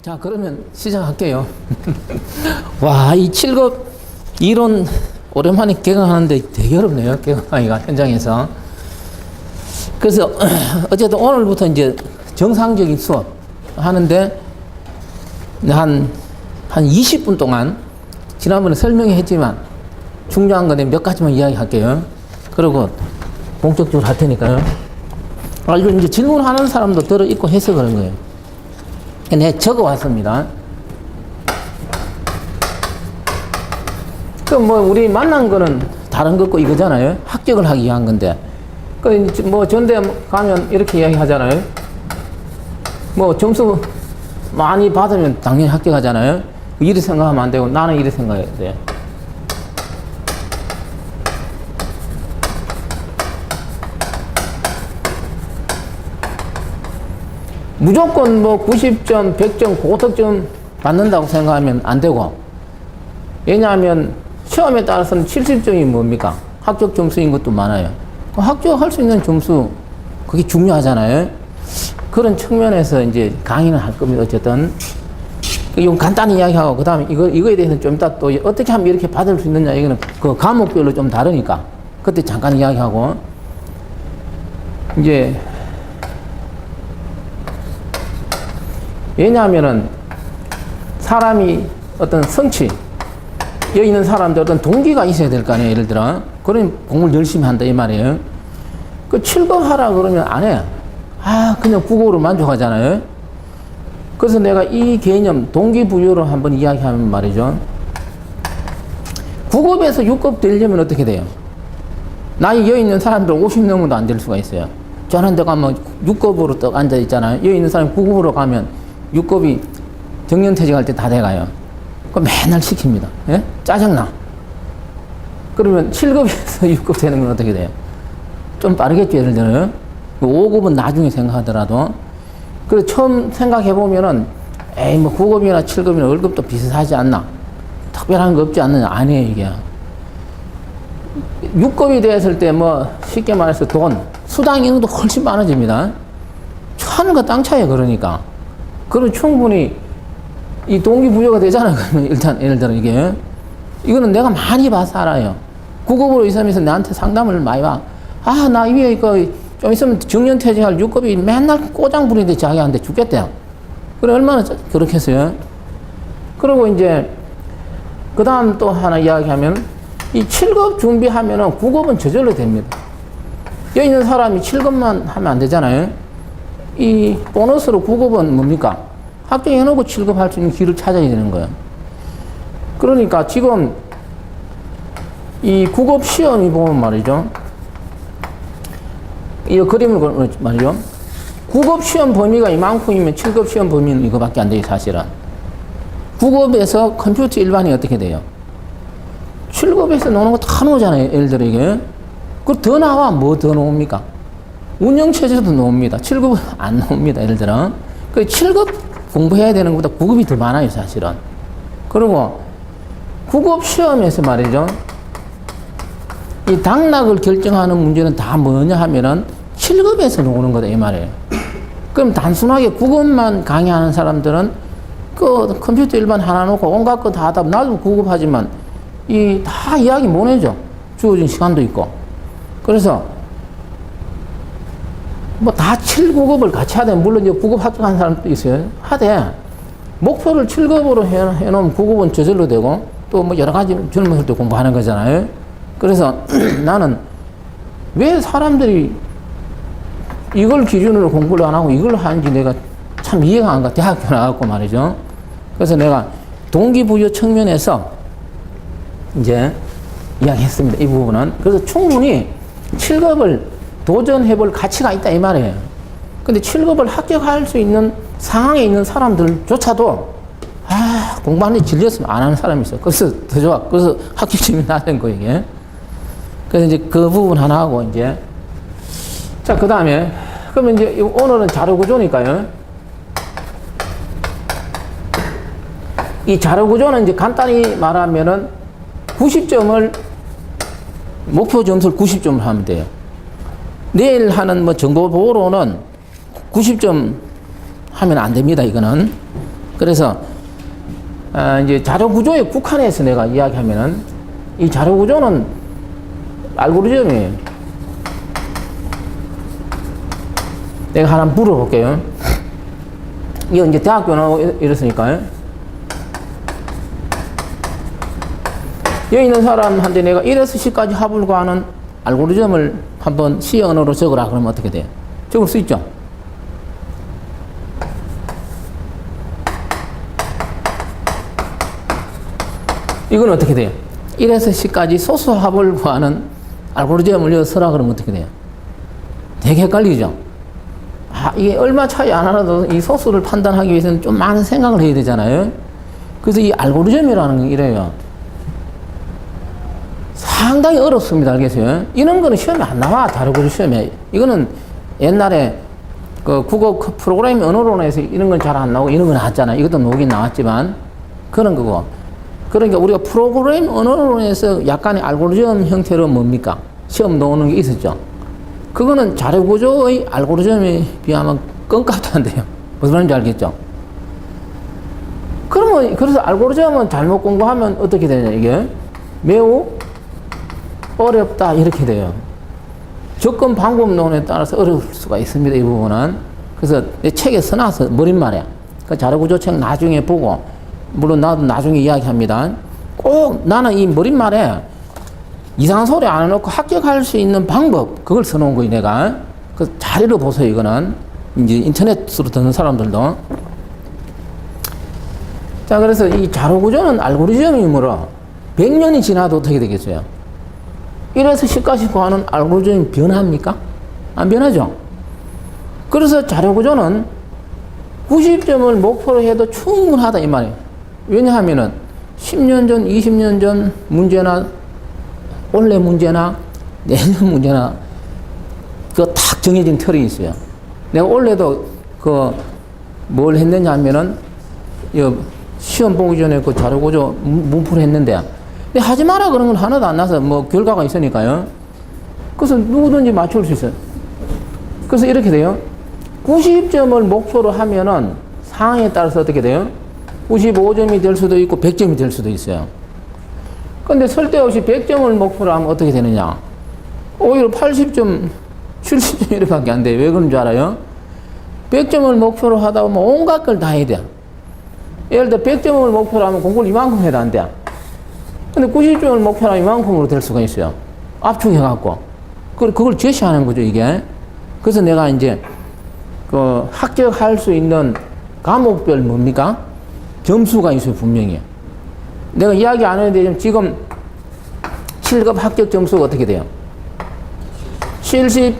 자, 그러면 시작할게요. 와, 이 7급 이론 오랜만에 개강하는데 되게 어렵네요. 개강하기가 현장에서. 그래서 어쨌든 오늘부터 이제 정상적인 수업 하는데 한 20분 동안 지난번에 설명했지만 중요한 건데 몇 가지만 이야기할게요. 그리고 본격적으로 할 테니까요. 아, 이거 이제 질문하는 사람도 들어있고 해서 그런 거예요. 내가 적어 왔습니다. 그 뭐 우리 만난 거는 다른 것고 이거잖아요. 합격을 하기 위한 건데. 그 뭐 전대 가면 이렇게 이야기 하잖아요. 뭐 점수 많이 받으면 당연히 합격하잖아요. 이리 생각하면 안 되고 나는 이리 생각해야 돼. 무조건 뭐 90점, 100점, 고득점 받는다고 생각하면 안 되고, 왜냐하면 시험에 따라서는 70점이 뭡니까? 합격 점수인 것도 많아요. 합격할 수 있는 점수, 그게 중요하잖아요. 그런 측면에서 이제 강의는 할 겁니다. 어쨌든. 이건 간단히 이야기하고, 그 다음에 이거에 대해서는 좀 이따 또 어떻게 하면 이렇게 받을 수 있느냐, 이거는 그 과목별로 좀 다르니까. 그때 잠깐 이야기하고, 이제, 왜냐하면은 사람이 어떤 성취, 여기 있는 사람들 어떤 동기가 있어야 될 거 아니에요. 예를 들어. 그러면 공부를 열심히 한다, 이 말이에요. 그 7급 하라 그러면 안 해. 아, 그냥 국어로 만족하잖아요. 그래서 내가 이 개념, 동기부여로 한번 이야기하면 말이죠. 9급에서 6급 되려면 어떻게 돼요? 나이 여기 있는 사람들 50 넘어도 안 될 수가 있어요. 저런 데 가면 6급으로 딱 앉아 있잖아요. 여기 있는 사람이 9급으로 가면 6급이 정년퇴직할 때 다 돼가요. 그거 맨날 시킵니다. 예? 짜증나. 그러면 7급에서 6급 되는 건 어떻게 돼요? 좀 빠르겠죠, 예를 들어요. 5급은 나중에 생각하더라도. 그래서 처음 생각해보면은, 에이, 뭐 9급이나 7급이나 월급도 비슷하지 않나? 특별한 거 없지 않느냐? 아니에요, 이게. 6급이 되었을 때 뭐, 쉽게 말해서 돈, 수당 이런 것도 훨씬 많아집니다. 하늘과 땅 차이에요, 그러니까. 그럼 충분히 이 동기부여가 되잖아요. 그러면 일단 예를 들어 이거는 내가 많이 봐서 알아요. 9급으로 있으면서 나한테 상담을 많이 봐. 아, 나 위에 좀 있으면 정년퇴직할 6급이 맨날 꼬장 부리는데 자기한테 죽겠대요. 그래, 얼마나 그렇게 했어요. 그리고 이제 그 다음 또 하나 이야기하면 이 7급 준비하면은 9급은 저절로 됩니다. 여기 있는 사람이 7급만 하면 안 되잖아요. 이 보너스로 9급은 뭡니까? 합격해놓고 7급 할 수 있는 길을 찾아야 되는 거예요. 그러니까 지금 이 9급 시험이 보면 말이죠. 이 그림을 말이죠. 9급 시험 범위가 이만큼이면 7급 시험 범위는 이거밖에 안 돼요, 사실은. 9급에서 컴퓨터 일반이 어떻게 돼요? 7급에서 노는 거 다 나오잖아요, 예를 들어 이게. 그 더 나와, 뭐 더 나옵니까? 운영체제도 나옵니다. 7급은 안 나옵니다. 예를 들어. 그 7급 공부해야 되는 것보다 9급이 더 많아요, 사실은. 그리고 9급 시험에서 말이죠. 이 당락을 결정하는 문제는 다 뭐냐 하면은 7급에서 나오는 거다, 이 말이에요. 그럼 단순하게 9급만 강의하는 사람들은 그 컴퓨터 일반 하나 놓고 온갖 거 다 하다, 나도 9급 하지만 다 이야기 못 해줘. 주어진 시간도 있고. 그래서 뭐 다 7, 9급을 같이 하되, 물론 이제 9급 합격한 사람도 있어요. 하되, 목표를 7급으로 해놓으면 9급은 저절로 되고, 또 뭐 여러 가지 젊었을 때 공부하는 거잖아요. 그래서 나는 왜 사람들이 이걸 기준으로 공부를 안 하고 이걸 하는지 내가 참 이해가 안 가. 대학교 나갔고 말이죠. 그래서 내가 동기부여 측면에서 이제 이야기했습니다. 이 부분은. 그래서 충분히 7급을 도전해볼 가치가 있다, 이 말이에요. 근데 7급을 합격할 수 있는 상황에 있는 사람들조차도, 아, 공부하는데 질렸으면 안 하는 사람이 있어. 그래서 더 좋아. 그래서 합격점이 낮은 거, 이게. 그래서 이제 그 부분 하나 하고, 이제. 자, 그 다음에, 그러면 이제 오늘은 자료구조니까요. 이 자료구조는 이제 간단히 말하면은 90점을, 목표 점수를 90점을 하면 돼요. 내일 하는 뭐 정보 보고로는 90점 하면 안 됩니다, 이거는. 그래서 이제 자료 구조의 국한에서 내가 이야기하면은 이 자료 구조는 알고리즘이에요. 내가 하나 물어볼게요. 이거 이제 대학교 나오고 이랬으니까요. 여기 있는 사람한테 내가 1에서 10까지 합을 구하는 알고리즘을 한번 C 언어로 적으라 그러면 어떻게 돼요? 적을 수 있죠? 이건 어떻게 돼요? 1에서 10까지 소수합을 구하는 알고리즘을 여기 써라 그러면 어떻게 돼요? 되게 헷갈리죠? 이게 얼마 차이 안 하나도 이 소수를 판단하기 위해서는 좀 많은 생각을 해야 되잖아요. 그래서 이 알고리즘이라는 게 이래요. 상당히 어렵습니다. 알겠어요? 이런 거는 시험에 안 나와. 자료구조 시험에. 이거는 옛날에 그 국어 프로그래밍 언어론에서 이런 건 잘 안 나오고 이런 건 나왔잖아요. 이것도 나오긴 나왔지만 그런 거고. 그러니까 우리가 프로그래밍 언어론에서 약간의 알고리즘 형태로 뭡니까? 시험 나오는 게 있었죠. 그거는 자료구조의 알고리즘에 비하면 껌값도 안 돼요. 무슨 말인지 알겠죠? 그러면, 그래서 알고리즘은 잘못 공부하면 어떻게 되냐, 이게? 매우 어렵다, 이렇게 돼요. 접근 방법론에 따라서 어려울 수가 있습니다, 이 부분은. 그래서 내 책에 써놔서 머릿말에. 그 자료구조책 나중에 보고, 물론 나도 나중에 이야기합니다. 꼭 나는 이 머릿말에 이상한 소리 안 해놓고 합격할 수 있는 방법, 그걸 써놓은 거예요, 내가. 그 자료로 보세요, 이거는. 이제 인터넷으로 듣는 사람들도. 자, 그래서 이 자료구조는 알고리즘이므로 100년이 지나도 어떻게 되겠어요? 1에서 10까지 구하는 알고리즘이 변합니까? 안 변하죠? 그래서 자료구조는 90점을 목표로 해도 충분하다, 이 말이에요. 왜냐하면은 10년 전, 20년 전 문제나 올해 문제나 내년 문제나 그 딱 정해진 틀이 있어요. 내가 올해도 뭘 했느냐 하면은 시험 보기 전에 그 자료구조 문풀 했는데 근데 하지 마라 그런 건 하나도 안 나서 뭐 결과가 있으니까요. 그래서 누구든지 맞출 수 있어요. 그래서 이렇게 돼요. 90점을 목표로 하면은 상황에 따라서 어떻게 돼요? 95점이 될 수도 있고 100점이 될 수도 있어요. 근데 쓸데없이 100점을 목표로 하면 어떻게 되느냐? 오히려 80점, 70점 이렇게밖에 안 돼요. 왜 그런 줄 알아요? 100점을 목표로 하다 보면 온갖 걸 다 해야 돼. 예를 들어 100점을 목표로 하면 공부를 이만큼 해도 안 돼. 근데 90점을 목표로 하면 이만큼으로 될 수가 있어요. 압축해갖고. 그걸 제시하는 거죠, 이게. 그래서 내가 이제 합격할 수 있는 과목별 뭡니까? 점수가 있어요, 분명히. 내가 이야기 안 했는데 지금 7급 합격 점수가 어떻게 돼요? 60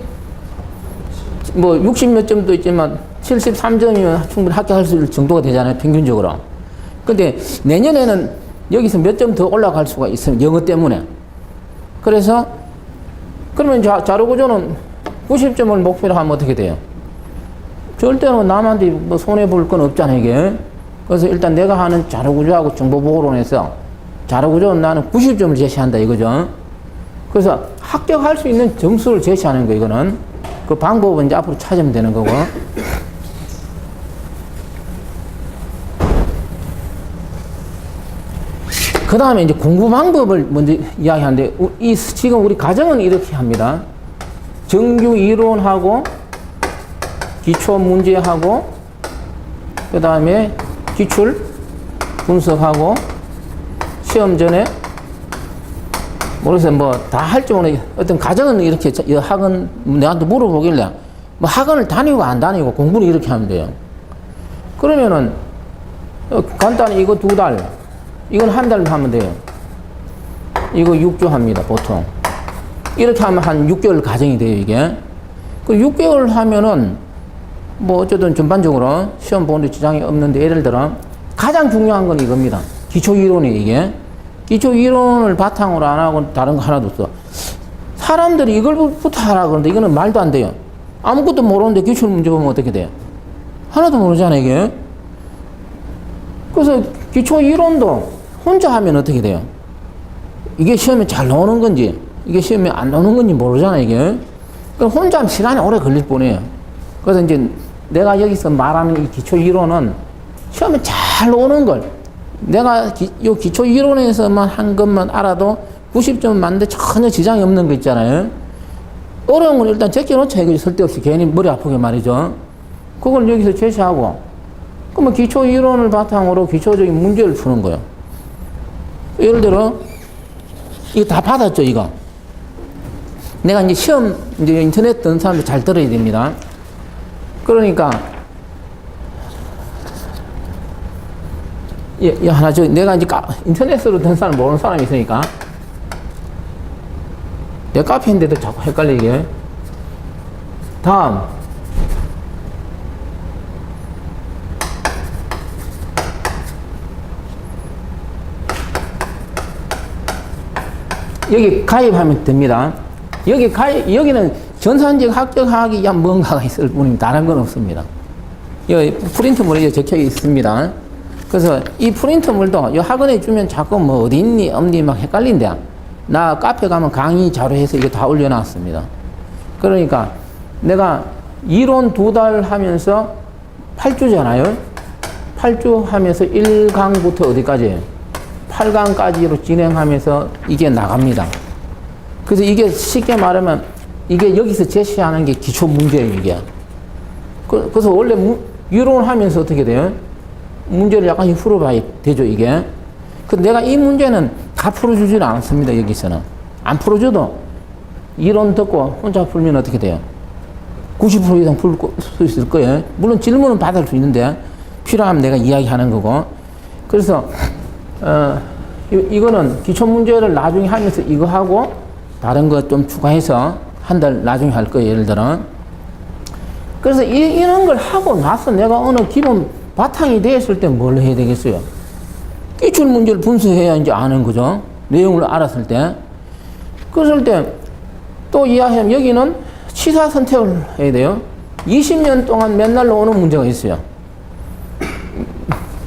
몇 점도 있지만 73점이면 충분히 합격할 수 있을 정도가 되잖아요, 평균적으로. 근데 내년에는 여기서 몇 점 더 올라갈 수가 있어요, 영어 때문에. 그래서, 그러면 자료구조는 90점을 목표로 하면 어떻게 돼요? 절대로 남한테 뭐 손해볼 건 없잖아요, 이게. 그래서 일단 내가 하는 자료구조하고 정보보호론에서 자료구조는 나는 90점을 제시한다, 이거죠. 그래서 합격할 수 있는 점수를 제시하는 거, 이거는. 그 방법은 이제 앞으로 찾으면 되는 거고. 그 다음에 이제 공부 방법을 먼저 이야기하는데, 지금 우리 가정은 이렇게 합니다. 정규 이론하고, 기초 문제하고, 그 다음에 기출 분석하고, 시험 전에, 모르겠어요. 뭐, 다 할지 모르겠어요. 어떤 가정은 이렇게, 학원, 내한테 물어보길래, 뭐 학원을 다니고 안 다니고 공부는 이렇게 하면 돼요. 그러면은, 간단히 이거 2달, 이건 한 달 하면 돼요. 이거 6주 합니다, 보통. 이렇게 하면 한 6개월 과정이 돼요, 이게. 그 6개월 하면은, 뭐, 어쨌든 전반적으로 시험 보는데 지장이 없는데, 예를 들어, 가장 중요한 건 이겁니다. 기초 이론이 이게. 기초 이론을 바탕으로 안 하고 다른 거 하나도 없어. 사람들이 이걸부터 하라 그러는데, 이거는 말도 안 돼요. 아무것도 모르는데 기출 문제 보면 어떻게 돼요? 하나도 모르잖아요, 이게. 그래서 기초 이론도 혼자 하면 어떻게 돼요? 이게 시험에 잘 나오는 건지, 이게 시험에 안 나오는 건지 모르잖아요, 이게. 그럼 혼자 하면 시간이 오래 걸릴 뿐이에요. 그래서 이제 내가 여기서 말하는 이 기초 이론은 시험에 잘 오는 걸 내가 요 기초 이론에서만 한 것만 알아도 90점 맞는데 전혀 지장이 없는 거 있잖아요. 어려운 건 일단 제껴놓자 이거지. 쓸데없이 괜히 머리 아프게 말이죠. 그걸 여기서 제시하고 그러면 기초 이론을 바탕으로 기초적인 문제를 푸는 거예요. 예를 들어 이거 다 받았죠 이거. 내가 이제 시험 이제 인터넷 듣는 사람들 잘 들어야 됩니다. 그러니까 하나 내가 이제 인터넷으로 듣는 사람 모르는 사람이 있으니까 내 카페인데도 자꾸 헷갈리게. 다음 여기 가입하면 됩니다. 여기는 전산적 합격하기 위한 뭔가가 있을 뿐입니다. 다른 건 없습니다. 여기 프린트물에 적혀 있습니다. 그래서 이 프린트물도 이 학원에 주면 자꾸 뭐 어디 있니 없니 막 헷갈린대. 나 카페 가면 강의 자료해서 이거 다 올려놨습니다. 그러니까 내가 이론 2달 하면서 8주잖아요. 8주 하면서 1강부터 어디까지? 8강까지로 진행하면서 이게 나갑니다. 그래서 이게 쉽게 말하면 이게 여기서 제시하는 게 기초 문제예요, 이게. 그래서 원래 이론하면서 어떻게 돼요? 문제를 약간씩 풀어봐야 되죠, 이게. 근데 내가 이 문제는 다 풀어주지는 않습니다, 여기서는. 안 풀어줘도 이론 듣고 혼자 풀면 어떻게 돼요? 90% 이상 풀 수 있을 거예요. 물론 질문은 받을 수 있는데 필요하면 내가 이야기하는 거고. 그래서 이거는 기초 문제를 나중에 하면서 이거 하고 다른 거 좀 추가해서 한 달 나중에 할 거예요, 예를 들어. 그래서 이런 걸 하고 나서 내가 어느 기본 바탕이 됐을 때 뭘 해야 되겠어요? 기출 문제를 분석해야 이제 아는 거죠. 내용을 알았을 때. 그랬을 때 또 이해하면 여기는 치사 선택을 해야 돼요. 20년 동안 맨날 나오는 문제가 있어요.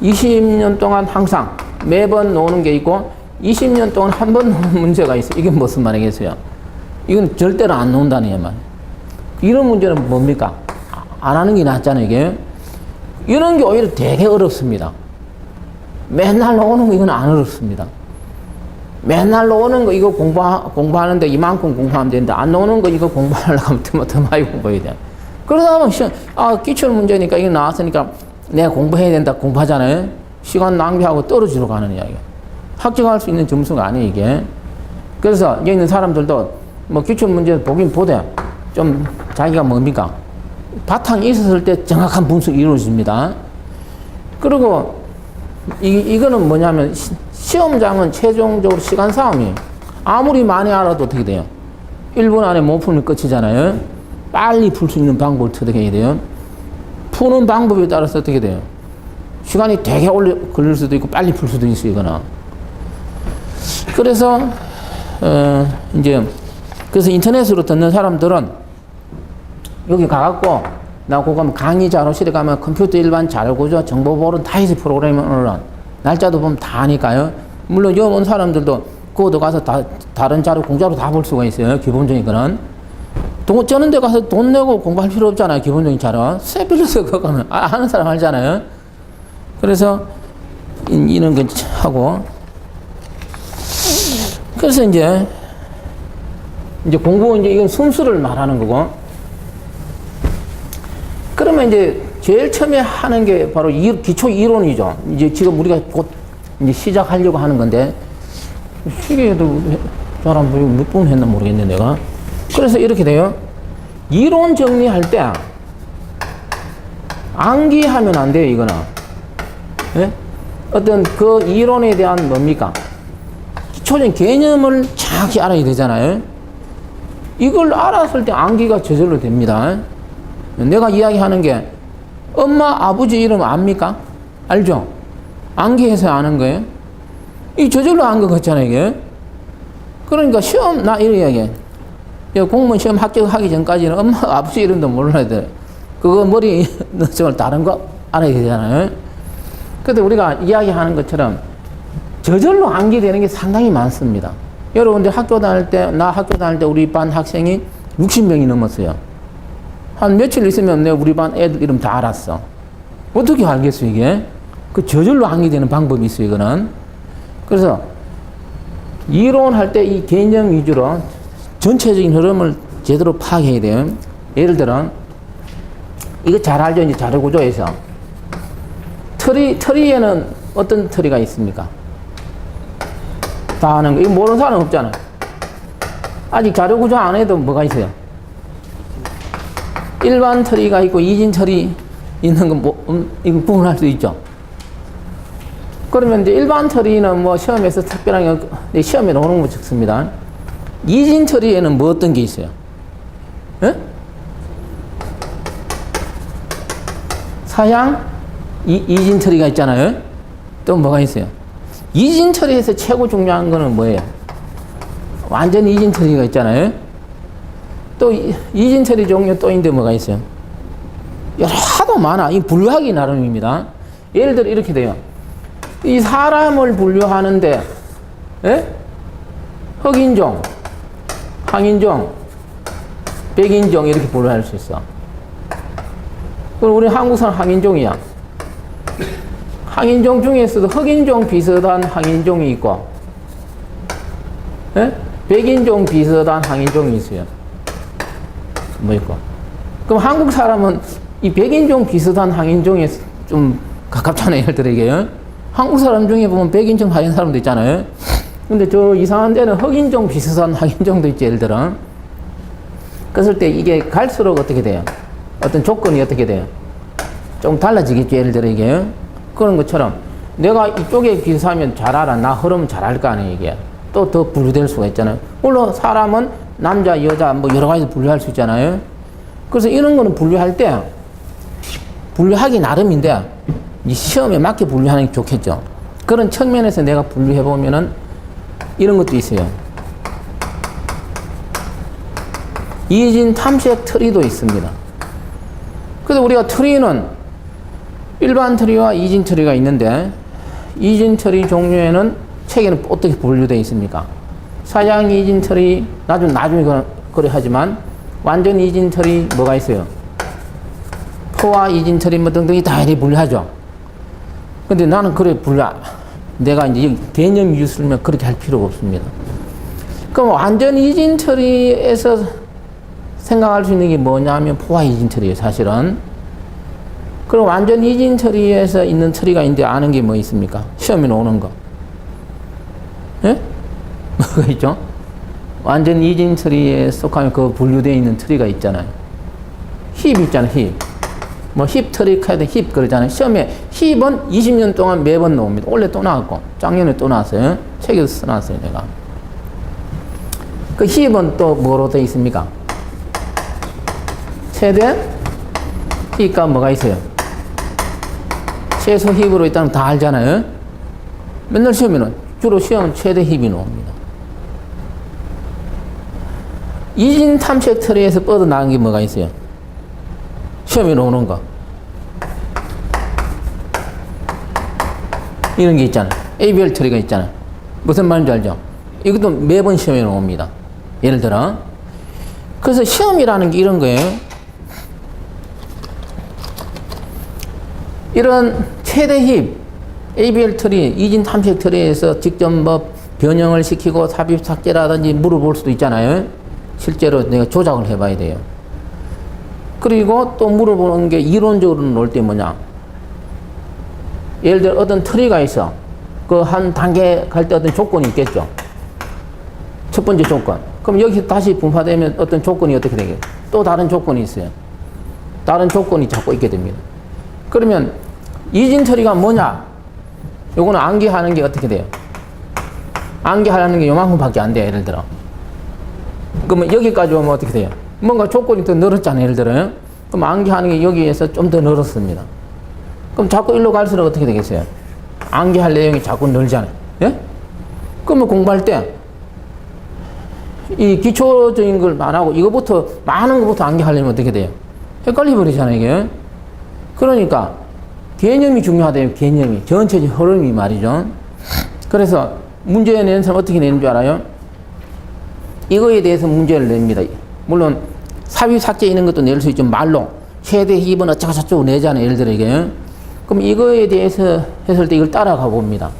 20년 동안 항상 매번 나오는 게 있고 20년 동안 한 번 나오는 문제가 있어요. 이게 무슨 말이겠어요? 이건 절대로 안 나온다는 말. 이런 문제는 뭡니까? 안 하는 게 낫잖아요, 이게. 이런 게 오히려 되게 어렵습니다. 맨날 나오는 거 이건 안 어렵습니다. 맨날 나오는 거 이거 공부하는데 이만큼 공부하면 되는데 안 나오는 거 이거 공부하려고 하면 더 많이 공부해야 돼. 그러다 보면 기출 문제니까 이거 나왔으니까 내가 공부해야 된다 공부하잖아요. 시간 낭비하고 떨어지러 가는 이야기야. 합격할 수 있는 점수가 아니에요, 이게. 그래서 여기 있는 사람들도 뭐 기출 문제 보긴 보되 좀 자기가 뭡니까? 바탕이 있었을 때 정확한 분석이 이루어집니다. 그리고 이거는 뭐냐면 시험장은 최종적으로 시간 싸움이에요. 아무리 많이 알아도 어떻게 돼요? 1분 안에 못 풀면 끝이잖아요. 빨리 풀 수 있는 방법을 어떻게 해야 돼요? 푸는 방법에 따라서 어떻게 돼요? 시간이 되게 오래 걸릴 수도 있고 빨리 풀 수도 있어요, 이거는. 그래서 그래서 인터넷으로 듣는 사람들은 여기 가갖고 나 그거 강의 자료실에 가면 컴퓨터 일반 자료구조 정보보론 다 있어요. 프로그래머는 날짜도 보면 다 아니까요. 물론 여기 온 사람들도 그것도 가서 다른 자료 공짜로 다 볼 수가 있어요. 기본적인 거는 저런 데 가서 돈 내고 공부할 필요 없잖아요. 기본적인 자료 세빌러서 그거 가면 아는 사람 알잖아요. 그래서 이런 거 하고 그래서 이제 공부 이제 이건 순수를 말하는 거고. 그러면 이제 제일 처음에 하는 게 바로 기초 이론이죠. 이제 지금 우리가 곧 이제 시작하려고 하는 건데 시계도 사람 몇 분 했나 모르겠네 내가. 그래서 이렇게 돼요. 이론 정리할 때 암기하면 안 돼요, 이거는. 예? 어떤 그 이론에 대한 뭡니까? 기초적인 개념을 정확히 알아야 되잖아요. 이걸 알았을 때 암기가 저절로 됩니다. 내가 이야기하는 게 엄마, 아버지 이름 압니까? 알죠? 암기해서 아는 거예요. 이 저절로 안 것 같잖아요, 이게. 그러니까 시험, 나 이런 이야기. 공무원 시험 합격하기 전까지는 엄마, 아버지 이름도 몰라야 돼. 그거 머리 넣어서 다른 거 알아야 되잖아요. 그런데 우리가 이야기하는 것처럼 저절로 암기되는 게 상당히 많습니다. 여러분들 학교 다닐 때 우리 반 학생이 60명이 넘었어요. 한 며칠 있으면 내가 우리 반 애들 이름 다 알았어. 어떻게 알겠어, 이게? 그 저절로 암기되는 방법이 있어요, 이거는. 그래서 이론할 때 이 개념 위주로 전체적인 흐름을 제대로 파악해야 돼요. 예를 들어, 이거 잘 알죠? 이제 자료구조에서. 트리에는 어떤 트리가 있습니까? 다 아는 거. 이거 모르는 사람 없잖아. 아직 자료구조 안 해도 뭐가 있어요? 일반 트리가 있고 이진 트리 있는 건 이거 구분할 수 있죠. 그러면 이제 일반 트리는 뭐 시험에서 특별하게 시험에 나오는 거 적습니다. 이진 트리에는 뭐 어떤 게 있어요? 예? 사양 이진 트리가 있잖아요. 또 뭐가 있어요? 이진 트리에서 최고 중요한 거는 뭐예요? 완전 이진 트리가 있잖아요. 또 이진 트리 종류 또 있는데 뭐가 있어요? 여러 하도 많아. 이 분류하기 나름입니다. 예를 들어 이렇게 돼요. 이 사람을 분류하는데, 예? 흑인종, 황인종, 백인종 이렇게 분류할 수 있어. 그럼 우리 한국 사람 황인종이야. 황인종 중에서도 흑인종 비슷한 황인종이 있고, 예? 백인종 비슷한 황인종이 있어요. 뭐 있고. 그럼 한국 사람은 이 백인종 비슷한 황인종에 좀 가깝잖아요, 예를 들어 이게. 한국 사람 중에 보면 백인종 가진 사람도 있잖아요. 근데 저 이상한 데는 흑인종 비슷한 황인종도 있지, 예를 들어. 그랬을 때 이게 갈수록 어떻게 돼요? 어떤 조건이 어떻게 돼요? 좀 달라지겠죠, 예를 들어 이게. 그런 것처럼 내가 이쪽에 비슷하면 잘 알아. 나 흐르면 잘 알 거 아니에요, 이게. 또 더 분류될 수가 있잖아요. 물론 사람은 남자, 여자 뭐 여러 가지 분류할 수 있잖아요. 그래서 이런 거는 분류할 때 분류하기 나름인데 이 시험에 맞게 분류하는 게 좋겠죠. 그런 측면에서 내가 분류해 보면은 이런 것도 있어요. 이진 탐색 트리도 있습니다. 그래서 우리가 트리는 일반 트리와 이진 트리가 있는데 이진 트리 종류에는 책에는 어떻게 분류되어 있습니까? 사양 이진 트리 나중에 그래 하지만 완전 이진 트리 뭐가 있어요? 포화 이진 트리 뭐 등등이 다 이렇게 분류하죠. 근데 나는 그래 내가 이제 개념 유술면 그렇게 할 필요가 없습니다. 그럼 완전 이진 트리에서 생각할 수 있는 게 뭐냐면 포화 이진 트리예요, 사실은. 그럼 완전 이진 트리에서 있는 트리가 있는데 아는 게 뭐 있습니까? 시험에 나오는 거. 예? 뭐가 있죠? 완전 이진 트리에 속하면 그 분류되어 있는 트리가 있잖아요. 힙 있잖아요, 힙. 뭐 힙 트리 카드 힙 그러잖아요. 시험에 힙은 20년 동안 매번 나옵니다. 올해 또 나왔고 작년에 또 나왔어요. 책에서 써놨어요, 내가. 그 힙은 또 뭐로 되어 있습니까? 최대 힙과 뭐가 있어요? 최소 힙으로 일단 다 알잖아요. 맨날 시험에는 주로 시험은 최대 힙이 나옵니다. 이진 탐색 트리에서 뻗어나간 게 뭐가 있어요? 시험에 나오는 거. 이런 게 있잖아. ABL 트리가 있잖아. 무슨 말인지 알죠? 이것도 매번 시험에 나옵니다. 예를 들어. 그래서 시험이라는 게 이런 거예요. 이런 최대 힙, ABL 트리, 이진 탐색 트리에서 직접 뭐 변형을 시키고 삽입 삭제라든지 물어볼 수도 있잖아요. 실제로 내가 조작을 해봐야 돼요. 그리고 또 물어보는 게 이론적으로는 올 때 뭐냐. 예를 들어 어떤 트리가 있어. 그 한 단계 갈 때 어떤 조건이 있겠죠. 첫 번째 조건. 그럼 여기 다시 분파되면 어떤 조건이 어떻게 되겠어요? 또 다른 조건이 있어요. 다른 조건이 자꾸 있게 됩니다. 그러면 이진 트리가 뭐냐? 요거는 암기하는 게 어떻게 돼요? 암기하려는 게 요만큼밖에 안 돼요, 예를 들어. 그러면 여기까지 오면 어떻게 돼요? 뭔가 조건이 더 늘었잖아요, 예를 들어요. 그럼 암기하는 게 여기에서 좀 더 늘었습니다. 그럼 자꾸 일로 갈수록 어떻게 되겠어요? 암기할 내용이 자꾸 늘잖아요. 예? 그러면 공부할 때 이 기초적인 걸 안 하고 이거부터 많은 것부터 암기하려면 어떻게 돼요? 헷갈려 버리잖아요, 이게. 그러니까 개념이 중요하대요, 개념이. 전체적 흐름이 말이죠. 그래서 문제 내는 사람 어떻게 내는 줄 알아요? 이거에 대해서 문제를 냅니다. 물론 삽입 삭제 있는 것도 낼 수 있죠. 말로 최대 힙은 어쩌고저쩌고 내잖아요. 예를 들어 이게 그럼 이거에 대해서 했을 때 이걸 따라가 봅니다.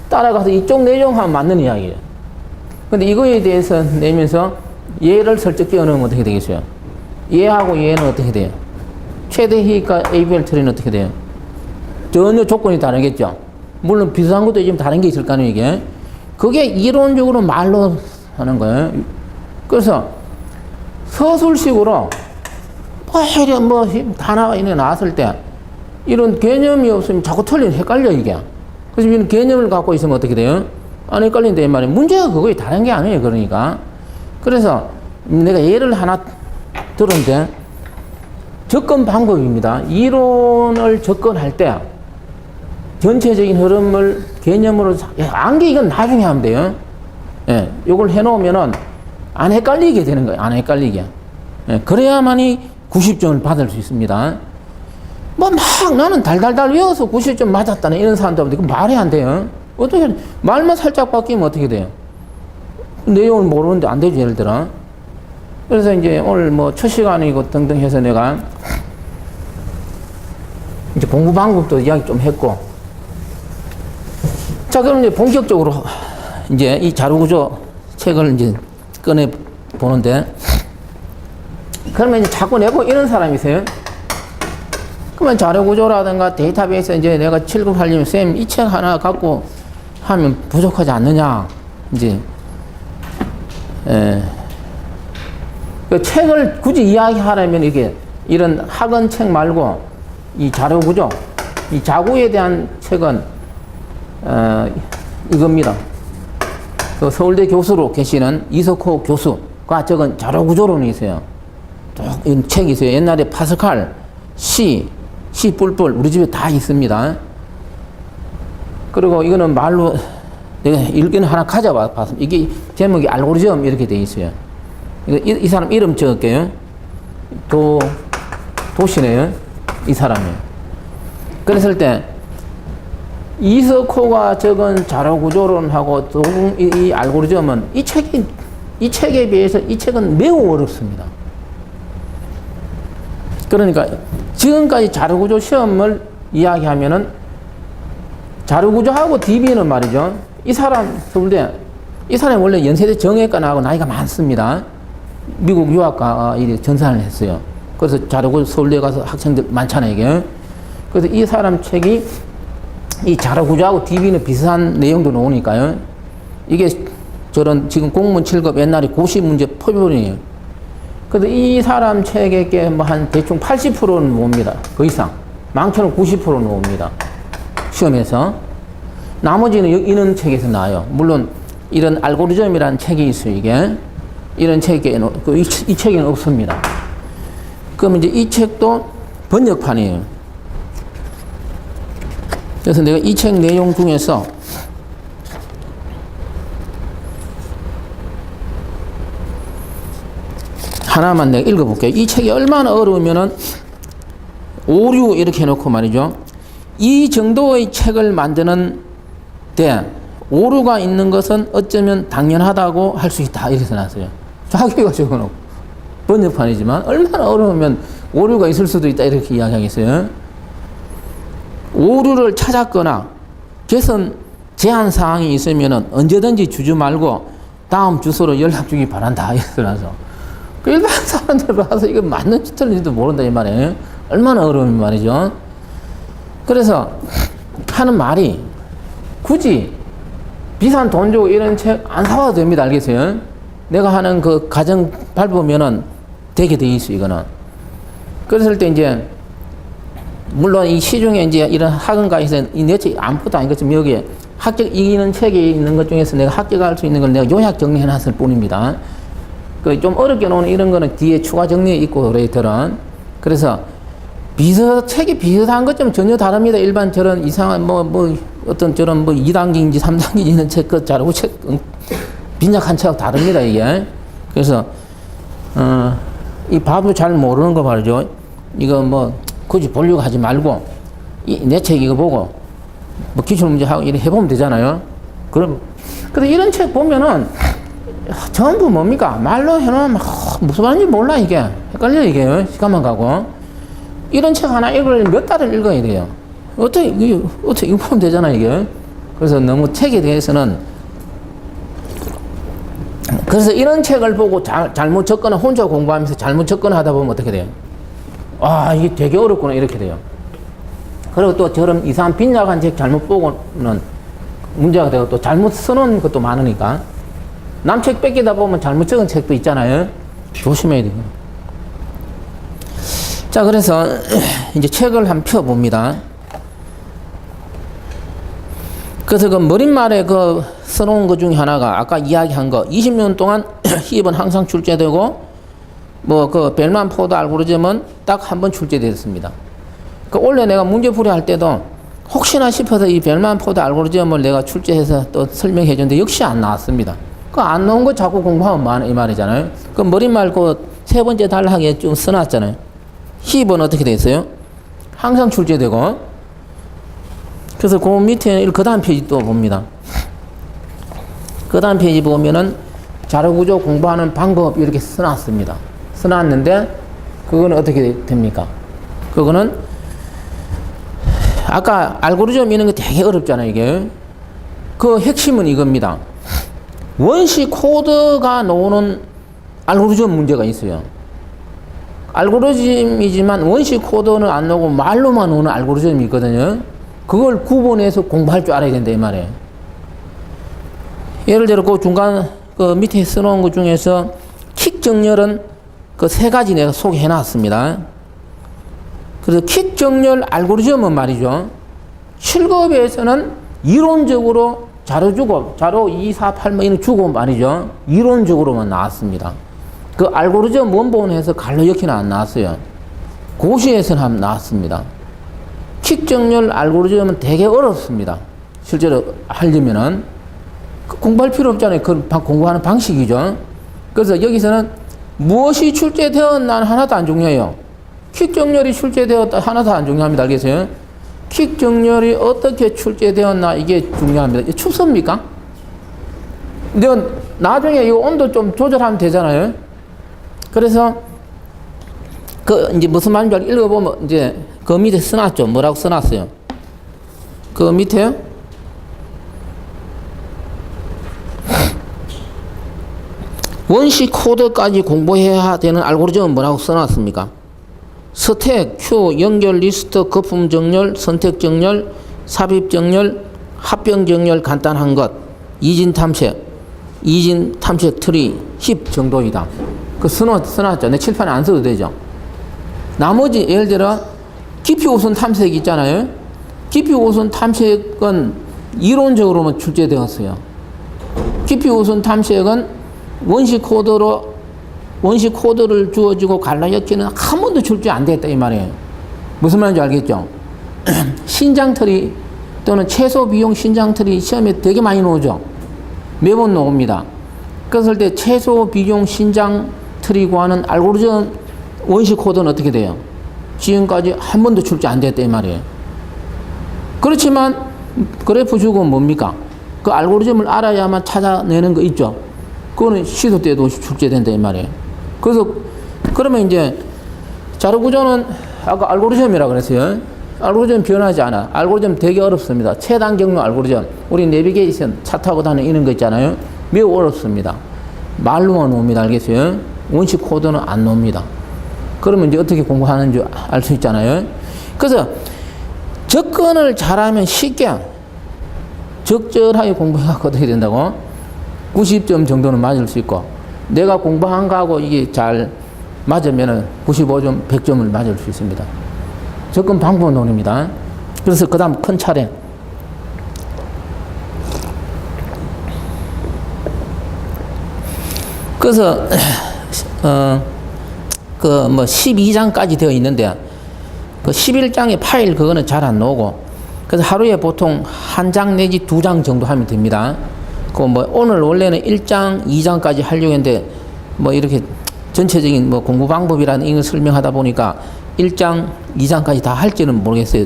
따라가서 이쪽 내용하고 맞는 이야기예요. 근데 이거에 대해서 내면서 얘를 설적 끼워 넣으면 어떻게 되겠어요? 얘하고 얘는 어떻게 돼요? 최대 희가 ABL 처리는 어떻게 돼요? 전혀 조건이 다르겠죠. 물론 비슷한 것도 좀 다른 게 있을 거 아니에요, 이게. 그게 이론적으로 말로 하는 거예요. 그래서 서술식으로 단어가 나왔을 때 이런 개념이 없으면 자꾸 헷갈려, 이게. 그래서 이런 개념을 갖고 있으면 어떻게 돼요? 안 헷갈린다, 이 말이에요. 문제가 그거에 다른 게 아니에요, 그러니까. 그래서 내가 예를 하나 들었는데, 접근 방법입니다. 이론을 접근할 때 전체적인 흐름을 개념으로, 안개 이건 나중에 하면 돼요. 예, 요걸 해놓으면은 안 헷갈리게 되는 거예요. 안 헷갈리게. 예, 그래야만이 90점을 받을 수 있습니다. 막 나는 달달달 외워서 90점 맞았다는 이런 사람도 없는데, 그 말이 안 돼요. 어떻게, 말만 살짝 바뀌면 어떻게 돼요? 내용을 모르는데 안 되죠, 예를 들어. 그래서 이제 오늘 뭐 첫 시간이고 등등 해서 내가 이제 공부 방법도 이야기 좀 했고. 자, 그럼 이제 본격적으로 이제 이 자료구조 책을 이제 꺼내 보는데, 그러면 이제 자꾸 내고 이런 사람이세요. 그러면 자료구조라든가 데이터베이스 이제 내가 취급하려면 쌤 이 책 하나 갖고 하면 부족하지 않느냐. 이제, 그 책을 굳이 이야기하려면 이게 이런 학원 책 말고 이 자료구조, 이 자구에 대한 책은, 이겁니다. 그 서울대 교수로 계시는 이석호 교수가 적은 자료구조론이 있어요. 이 책이 있어요. 옛날에 파스칼, C 뿔뿔 우리 집에 다 있습니다. 그리고 이거는 말로 내가 읽기는 하나 가져봤습니다. 이게 제목이 알고리즘 이렇게 돼 있어요. 이 사람 이름 적을게요. 도시네요. 이 사람이. 그랬을 때 이석호가 적은 자료구조론하고 이 알고리즘은 이 책에 비해서 이 책은 매우 어렵습니다. 그러니까 지금까지 자료구조 시험을 이야기하면은 자료구조하고 DB는 말이죠. 이 사람 서울대, 이 사람이 원래 연세대 정외과 나하고 나이가 많습니다. 미국 유학가 전산을 했어요. 그래서 자료구조 서울대 가서 학생들 많잖아요, 이게. 그래서 이 사람 책이 이 자료구조하고 DB는 비슷한 내용도 나오니까요. 이게 저런 지금 공무원 7급 옛날에 고시 문제 표본이에요. 그래서 이 사람 책에 뭐 한 대충 80%는 옵니다. 그 이상. 많게는 90%는 옵니다. 시험에서. 나머지는 이런 책에서 나와요. 물론 이런 알고리즘이라는 책이 있어요, 이게. 이런 책에, 이 책에는 없습니다. 그러면 이제 이 책도 번역판이에요. 그래서 내가 이 책 내용 중에서 하나만 내가 읽어볼게요. 이 책이 얼마나 어려우면은 오류 이렇게 해놓고 말이죠. 이 정도의 책을 만드는 데 오류가 있는 것은 어쩌면 당연하다고 할 수 있다. 이렇게 써놨어요. 자기가 적어놓고. 번역판이지만 얼마나 어려우면 오류가 있을 수도 있다. 이렇게 이야기하겠어요. 오류를 찾았거나 개선 제한 사항이 있으면 언제든지 주지 말고 다음 주소로 연락 주기 바란다. 이렇게 써놔서. 그 일반 사람들 봐서 이거 맞는지 틀린지도 모른다. 이 말이에요. 얼마나 어려운 말이죠. 그래서 하는 말이 굳이 비싼 돈 주고 이런 책 안 사와도 됩니다. 알겠어요? 내가 하는 그 가정 밟으면은 되게 돼 있어, 이거는. 그랬을 때 이제, 물론 이 시중에 이제 이런 학원가에서 이 내 책 아무것도 아니겠지만 여기에 합격 이기는 책이 있는 것 중에서 내가 합격할 수 있는 걸 내가 요약 정리해 놨을 뿐입니다. 그 좀 어렵게 놓은 이런 거는 뒤에 추가 정리해 있고, 그레이터는. 그래서 책이 비슷한 것좀 전혀 다릅니다. 일반 저런 이상한 어떤 저런 2단계인지 3단계인지 있는 책, 그 자료고 책, 빈약한 책하고 다릅니다, 이게. 그래서, 이 밥을 잘 모르는 거 말이죠. 이거 굳이 보려고 하지 말고, 내 책 이거 보고, 기출문제 하고 이렇게 해보면 되잖아요. 근데 이런 책 보면은, 전부 뭡니까? 말로 해놓으면, 무슨 말인지 몰라, 이게. 헷갈려, 이게. 시간만 가고. 이런 책 하나 읽으려면 몇 달을 읽어야 돼요. 어떻게 이거 보면 되잖아, 이게. 그래서 너무 책에 대해서는, 그래서 이런 책을 보고 잘못 접근을 혼자 공부하면서 잘못 접근하다 보면 어떻게 돼요? 아, 이게 되게 어렵구나, 이렇게 돼요. 그리고 또 저런 이상한 빈약한 책 잘못 보고는 문제가 되고 또 잘못 써놓은 것도 많으니까. 남 책 뺏기다 보면 잘못 적은 책도 있잖아요. 조심해야 돼요. 자, 그래서 이제 책을 한번 펴봅니다. 그래서 그 머릿말에 그 써놓은 것 중에 하나가 아까 이야기한 거 20년 동안 히입은 항상 출제되고 뭐 그 벨만 포드 알고리즘은 딱 한 번 출제되었습니다. 그 원래 내가 문제풀이 할 때도 혹시나 싶어서 이 벨만 포드 알고리즘을 내가 출제해서 또 설명해 줬는데 역시 안 나왔습니다. 그 안 나온 거 자꾸 공부하면 이 말이잖아요. 그 머릿말 그 세 번째 단락에 좀 써놨잖아요. 히입은 어떻게 돼 있어요? 항상 출제되고. 그래서 그 밑에 그 다음 페이지 또 봅니다. 그 다음 페이지 보면은 자료구조 공부하는 방법 이렇게 써놨습니다. 써놨는데 그거는 어떻게 됩니까? 그거는 아까 알고리즘 이런 거 되게 어렵잖아요, 이게. 그 핵심은 이겁니다. 원시 코드가 나오는 알고리즘 문제가 있어요. 알고리즘이지만 원시 코드는 안 나오고 말로만 오는 알고리즘이 있거든요. 그걸 구분해서 공부할 줄 알아야 된다, 이 말이에요. 예를 들어 그 중간 그 밑에 써놓은 것 중에서 킥 정렬은 그 세 가지 내가 소개해 놨습니다. 그래서 킥 정렬 알고리즘은 말이죠. 7급에서는 이론적으로 자료 주고, 자료 2, 4, 8 뭐 이런 주고 말이죠. 이론적으로만 나왔습니다. 그 알고리즘 원본에서 갈로 역히는 안 나왔어요. 고시에서는 한번 나왔습니다. 킥 정렬 알고리즘은 되게 어렵습니다. 실제로 하려면은. 공부할 필요 없잖아요. 그 공부하는 방식이죠. 그래서 여기서는 무엇이 출제되었나 하나도 안 중요해요. 킥 정렬이 출제되었다 하나도 안 중요합니다. 알겠어요? 킥 정렬이 어떻게 출제되었나 이게 중요합니다. 이게 춥습니까? 근데 나중에 이 온도 좀 조절하면 되잖아요. 그래서 그 이제 무슨 말인지 읽어보면 이제 그 밑에 써놨죠. 뭐라고 써놨어요? 그 밑에요? 원시 코드까지 공부해야 되는 알고리즘은 뭐라고 써놨습니까? 스택, 큐, 연결, 리스트, 거품 정렬, 선택 정렬, 삽입 정렬, 합병 정렬 간단한 것, 이진 탐색 트리, 힙 정도이다. 그 써놨죠. 내 칠판에 안 써도 되죠. 나머지 예를 들어 깊이 우선 탐색 있잖아요. 깊이 우선 탐색은 이론적으로만 출제되었어요. 깊이 우선 탐색은 원시 코드를 주어지고 갈라역기는 한 번도 출제 안 됐다 이 말이에요. 무슨 말인지 알겠죠? 신장틀이 또는 최소 비용 신장틀이 시험에 되게 많이 나오죠. 매번 나옵니다. 그랬을 때 최소 비용 신장틀이 구하는 알고리즘 원시 코드는 어떻게 돼요? 지금까지 한 번도 출제 안 됐다 이 말이에요. 그렇지만 그래프 주고 뭡니까? 그 알고리즘을 알아야만 찾아내는 거 있죠. 그거는 시도 때도 출제된다 이 말이에요. 그래서 그러면 이제 자료 구조는 아까 알고리즘이라고 그랬어요. 알고리즘 변하지 않아. 알고리즘 되게 어렵습니다. 최단 경로 알고리즘. 우리 내비게이션 차 타고 다니는 이런 거 있잖아요. 매우 어렵습니다. 말로만 옵니다. 알겠어요? 원시 코드는 안 놉니다. 그러면 이제 어떻게 공부하는지 알 수 있잖아요. 그래서 접근을 잘하면 쉽게 적절하게 공부해갖고 어떻게 된다고? 90점 정도는 맞을 수 있고, 내가 공부한 거하고 이게 잘 맞으면 95점, 100점을 맞을 수 있습니다. 접근 방법은 논입니다. 그래서 그 다음 큰 차례. 그래서, 그 뭐 12장까지 되어 있는데, 그 11장의 파일 그거는 잘 안 나오고, 그래서 하루에 보통 한 장 내지 두 장 정도 하면 됩니다. 그 뭐 오늘 원래는 1장, 2장까지 하려고 했는데 뭐 이렇게 전체적인 뭐 공부 방법이라는 이걸 설명하다 보니까 1장, 2장까지 다 할지는 모르겠어요.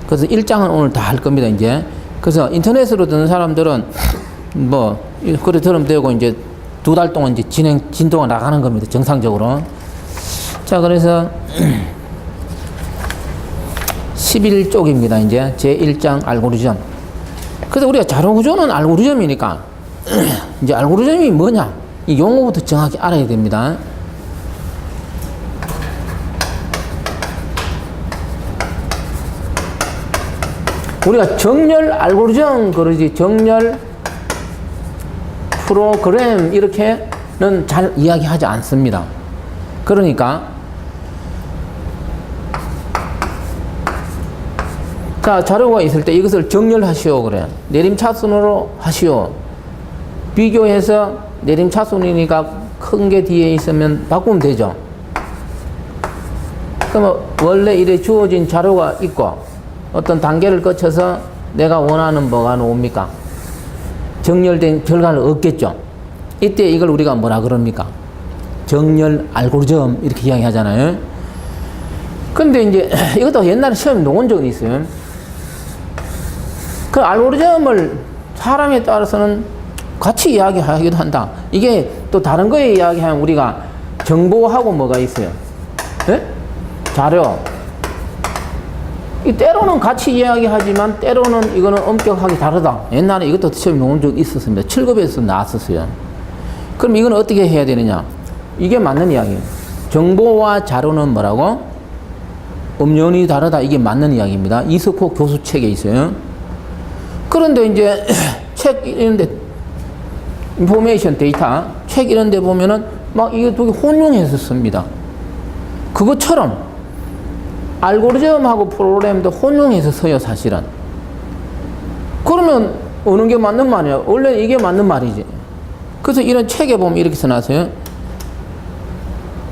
그래서 1장은 오늘 다 할 겁니다, 이제. 그래서 인터넷으로 듣는 사람들은 뭐 그래 들으면 되고 이제 2달 동안 이제 진도가 나가는 겁니다, 정상적으로. 자, 그래서 11쪽입니다. 이제 제1장 알고리즘. 그래서 우리가 자료구조는 알고리즘이니까 이제 알고리즘이 뭐냐? 이 용어부터 정확히 알아야 됩니다. 우리가 정렬 알고리즘 그러지 정렬 프로그램 이렇게는 잘 이야기하지 않습니다. 그러니까 자, 자료가 있을 때 이것을 정렬하시오 그래. 내림차순으로 하시오. 비교해서 내림차순이니까 큰 게 뒤에 있으면 바꾸면 되죠. 그러면 원래 이래 주어진 자료가 있고 어떤 단계를 거쳐서 내가 원하는 뭐가 나옵니까? 정렬된 결과를 얻겠죠. 이때 이걸 우리가 뭐라 그럽니까? 정렬 알고리즘 이렇게 이야기하잖아요. 근데 이제 이것도 옛날에 시험에 놓은 적이 있어요. 그 알고리즘을 사람에 따라서는 같이 이야기하기도 한다. 이게 또 다른 거에 이야기하면 우리가 정보하고 뭐가 있어요? 네? 자료. 이 때로는 같이 이야기하지만 때로는 이거는 엄격하게 다르다. 옛날에 이것도 시험에 놓은 적이 있었습니다. 7급에서 나왔었어요. 그럼 이건 어떻게 해야 되느냐? 이게 맞는 이야기예요. 정보와 자료는 뭐라고? 엄연히 다르다. 이게 맞는 이야기입니다. 이석호 교수 책에 있어요. 그런데 이제 책 이런데 인포메이션 데이터 책 이런데 보면은 막 이게 되게 혼용해서 씁니다. 그것처럼 알고리즘하고 프로그램도 혼용해서 써요, 사실은. 그러면 어느 게 맞는 말이야? 원래 이게 맞는 말이지. 그래서 이런 책에 보면 이렇게 써놨어요.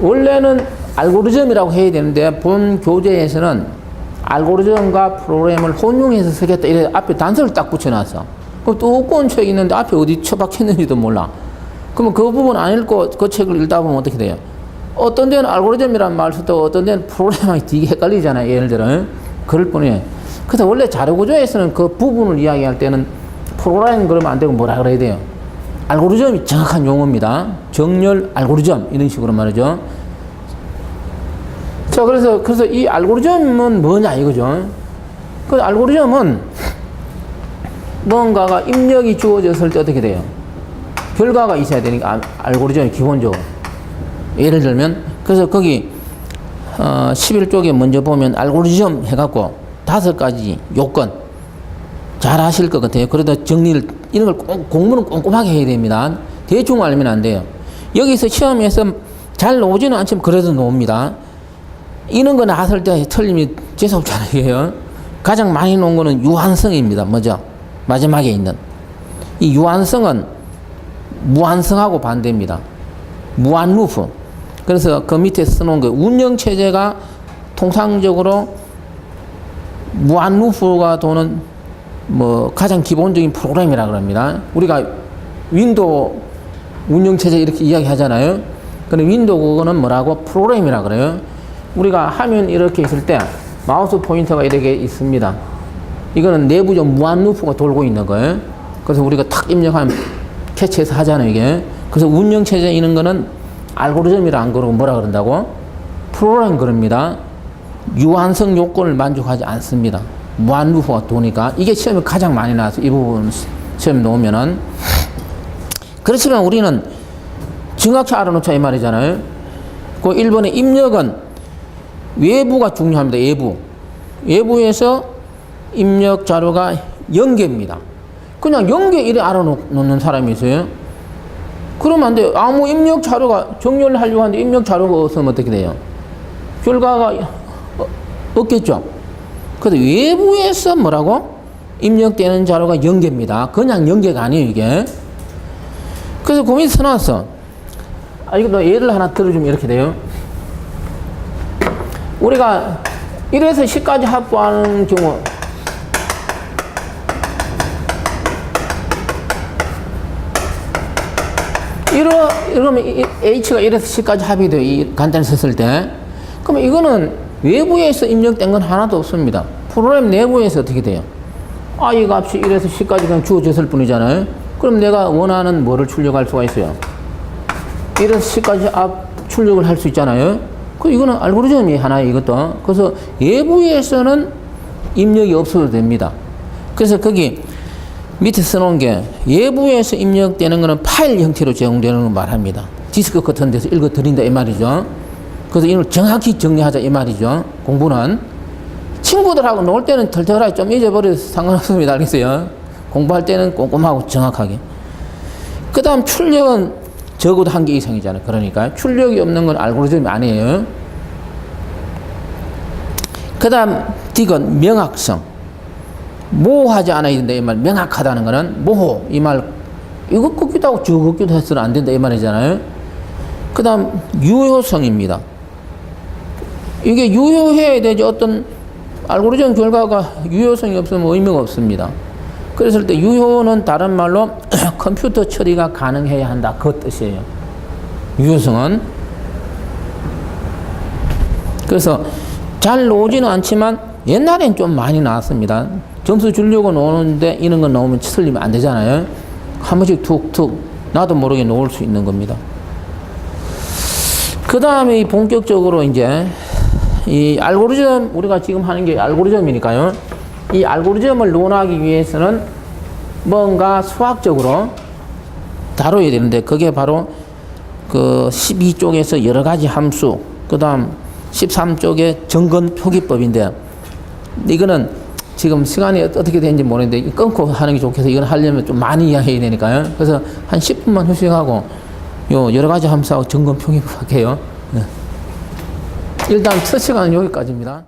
원래는 알고리즘이라고 해야 되는데 본 교재에서는 알고리즘과 프로그램을 혼용해서 쓰겠다. 이래 앞에 단서를 딱 붙여놨어. 그럼 두꺼운 책이 있는데 앞에 어디 처박혔는지도 몰라. 그러면 그 부분 안 읽고 그 책을 읽다 보면 어떻게 돼요? 어떤 데는 알고리즘이라는 말을 쓰고 어떤 데는 프로그램이 되게 헷갈리잖아요. 예를 들어. 그럴 뿐이에요. 그래서 원래 자료구조에서는 그 부분을 이야기할 때는 프로그램 그러면 안 되고 뭐라 그래야 돼요? 알고리즘이 정확한 용어입니다. 정렬 알고리즘 이런 식으로 말이죠. 자, 그래서 이 알고리즘은 뭐냐 이거죠. 그 알고리즘은 뭔가가 입력이 주어졌을 때 어떻게 돼요? 결과가 있어야 되니까 알고리즘이 기본적으로. 예를 들면 그래서 거기 11쪽에 먼저 보면 알고리즘 해갖고 5가지 요건 잘 하실 것 같아요. 그래도 정리를 이런 걸 공부는 꼼꼼하게 해야 됩니다. 대충 알면 안 돼요. 여기서 시험에서 잘 나오지는 않지만 그래도 나옵니다. 이런 거 나왔을 때 틀림이 재수없잖아요. 가장 많이 나온 거는 유한성입니다. 뭐죠? 마지막에 있는 이 유한성은 무한성하고 반대입니다. 무한루프. 그래서 그 밑에 써놓은 거 운영체제가 통상적으로 무한루프가 도는 뭐 가장 기본적인 프로그램이라 그럽니다. 우리가 윈도우 운영체제 이렇게 이야기 하잖아요. 근데 윈도우 그거는 뭐라고? 프로그램이라 그래요. 우리가 화면 이렇게 있을 때 마우스 포인터가 이렇게 있습니다. 이거는 내부적 무한루프가 돌고 있는 거예요. 그래서 우리가 탁 입력하면 캐치해서 하잖아요, 이게. 그래서 운영체제 이런 거는 알고리즘이라 안 그러고 뭐라 그런다고? 프로그램 그럽니다. 유한성 요건을 만족하지 않습니다. 무한루프가 도니까. 이게 시험에 가장 많이 나와서 이 부분 시험에 놓으면은. 그렇지만 우리는 정확히 알아놓자 이 말이잖아요. 그 1번의 입력은 외부가 중요합니다. 외부에서 입력 자료가 연계입니다. 그냥 연계 이래 알아놓는 사람이 있어요. 그러면 안 돼요. 아무 입력 자료가 정렬을 하려고 하는데 입력 자료가 없으면 어떻게 돼요? 결과가 없겠죠. 그래서 외부에서 뭐라고? 입력되는 자료가 연계입니다. 그냥 연계가 아니에요, 이게. 그래서 고민 써놨어. 이거 예를 하나 들어주면 이렇게 돼요. 우리가 1에서 10까지 확보하는 경우 이러면 H가 1에서 10까지 합이 돼요. 간단히 썼을 때. 그러면 이거는 외부에서 입력된 건 하나도 없습니다. 프로그램 내부에서 어떻게 돼요? 이 값이 1에서 10까지 그냥 주어졌을 뿐이잖아요. 그럼 내가 원하는 뭐를 출력할 수가 있어요? 1에서 10까지 출력을 할 수 있잖아요. 이거는 알고리즘이 하나예요, 이것도. 그래서 외부에서는 입력이 없어도 됩니다. 그래서 거기 밑에 써놓은 게 외부에서 입력되는 것은 파일 형태로 제공되는 걸 말합니다. 디스크 같은 데서 읽어드린다 이 말이죠. 그래서 이걸 정확히 정리하자 이 말이죠. 공부는 친구들하고 놀 때는 털털하게 좀 잊어버려도 상관없습니다. 알겠어요? 공부할 때는 꼼꼼하고 정확하게. 그 다음 출력은 적어도 1개 이상이잖아요. 그러니까 출력이 없는 건 알고리즘이 아니에요. 그 다음 D건 명확성. 모호하지 않아야 된다 이 말. 명확하다는 거는 모호 이 말. 이거 긋기도 하고 저거 긋기도 해서는 안 된다 이 말이잖아요. 그 다음 유효성입니다. 이게 유효해야 되지 어떤 알고리즘 결과가 유효성이 없으면 의미가 없습니다. 그랬을 때 유효는 다른 말로 컴퓨터 처리가 가능해야 한다 그 뜻이에요. 유효성은. 그래서 잘 나오지는 않지만 옛날엔 좀 많이 나왔습니다. 점수 주려고 나오는데 이런 거 나오면 틀리면 안 되잖아요. 한 번씩 툭툭 나도 모르게 놓을 수 있는 겁니다. 그 다음에 본격적으로 이제 이 알고리즘, 우리가 지금 하는 게 알고리즘이니까요. 이 알고리즘을 논하기 위해서는 뭔가 수학적으로 다뤄야 되는데 그게 바로 그 12쪽에서 여러 가지 함수, 그 다음 13쪽의 정근 표기법인데 이거는 지금 시간이 어떻게 되는지 모르겠는데 끊고 하는 게 좋겠어. 이건 하려면 좀 많이 이야기해야 되니까요. 그래서 한 10분만 휴식하고 요 여러 가지 함수하고 정근 표기법 할게요. 네. 일단 첫 시간은 여기까지입니다.